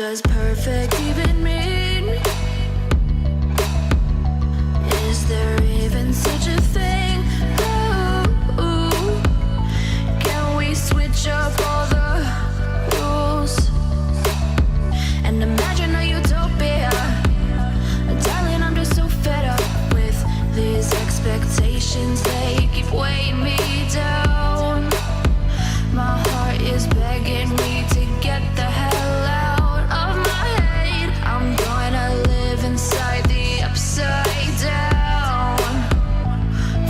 does perfect even mean? Is there even such a thing? Ooh, can we switch up all the rules and imagine a utopia? Darling, I'm just so fed up with these expectations. They keep weighing me down. My heart is begging me to get the hell out of my head. I'm gonna live inside the upside down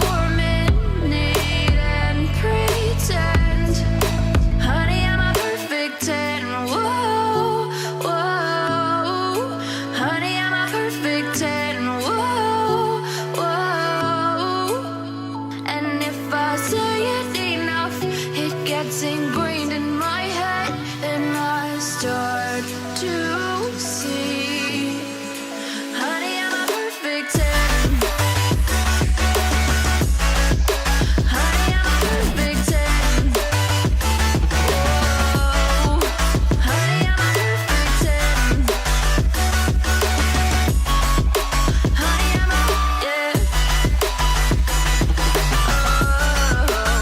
for a minute and pretend, honey, I'm a perfect 10. Whoa, whoa, honey, I'm a perfect 10. Whoa, whoa, and if I say it enough, it gets ingrained in my head, and I start to see, honey, I'm a perfect 10. Honey, I'm a perfect 10. Whoa, honey, I'm a perfect 10. Honey, I'm a, yeah. Oh,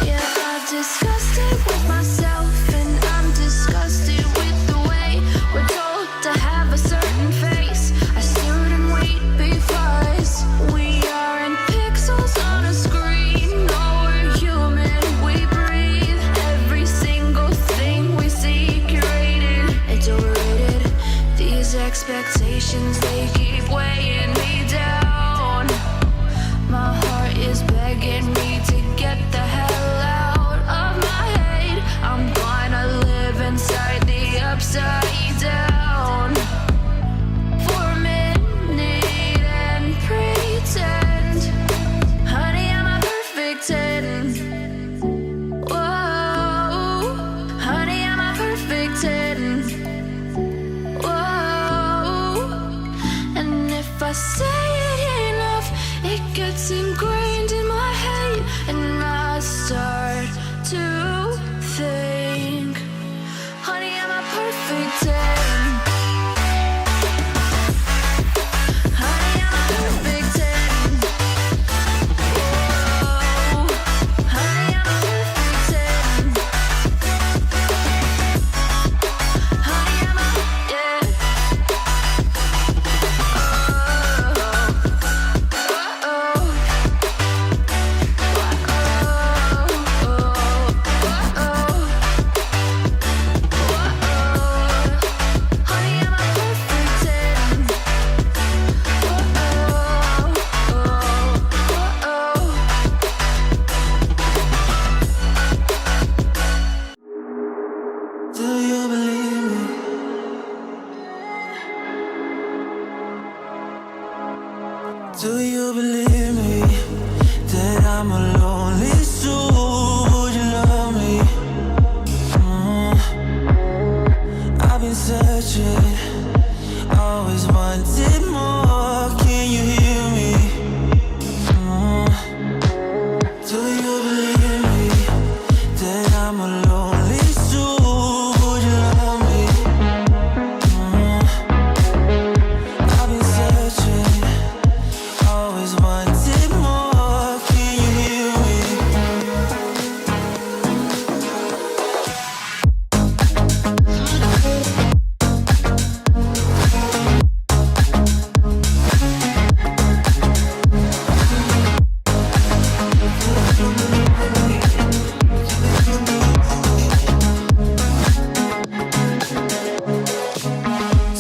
yeah, I've discussed it with myself, and I'm disgusted with the way we're told to have a certain face, a certain weight, because we aren't pixels on a screen. No, we're human, we breathe. Every single thing we see curated, it's overrated. These expectations, they keep weighing me down. My heart is begging me to get the hell out of my head. I'm gonna live inside the upside down for a minute and pretend, honey, I'm a perfect 10. Whoa, honey, I'm a perfect 10. Whoa, and if I say it enough, it gets ingrained in my head, and I start to think, honey, I'm a perfect 10. Honey, I'm a perfect 10. Whoa, honey, I'm a perfect 10. Honey, I'm a, yeah. Do you believe me? Do you believe me that I'm a lonely soul? Would you love me? I've been searching, always wanted more. Can you hear me? Do you believe me that I'm a lonely soul? Would you love me? I've been searching, always wanted more. Can you hear me?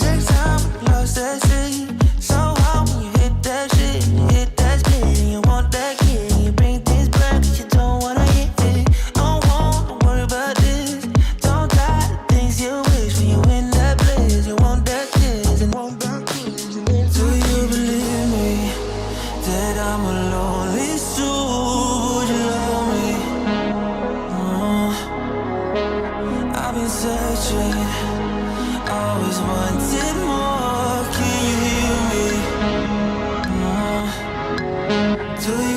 Takes time to lost that shit. So hard when you hit that shit. You hit that split and you want that kid. You bring things back 'cause you don't wanna hit it. Don't want to worry about this. Don't try the things you wish when you in that place. You want that kiss and want that kiss. Do you believe me that I'm a lonely soul? Would you love me? I've been searching, always wanted more. Can you hear me? Do you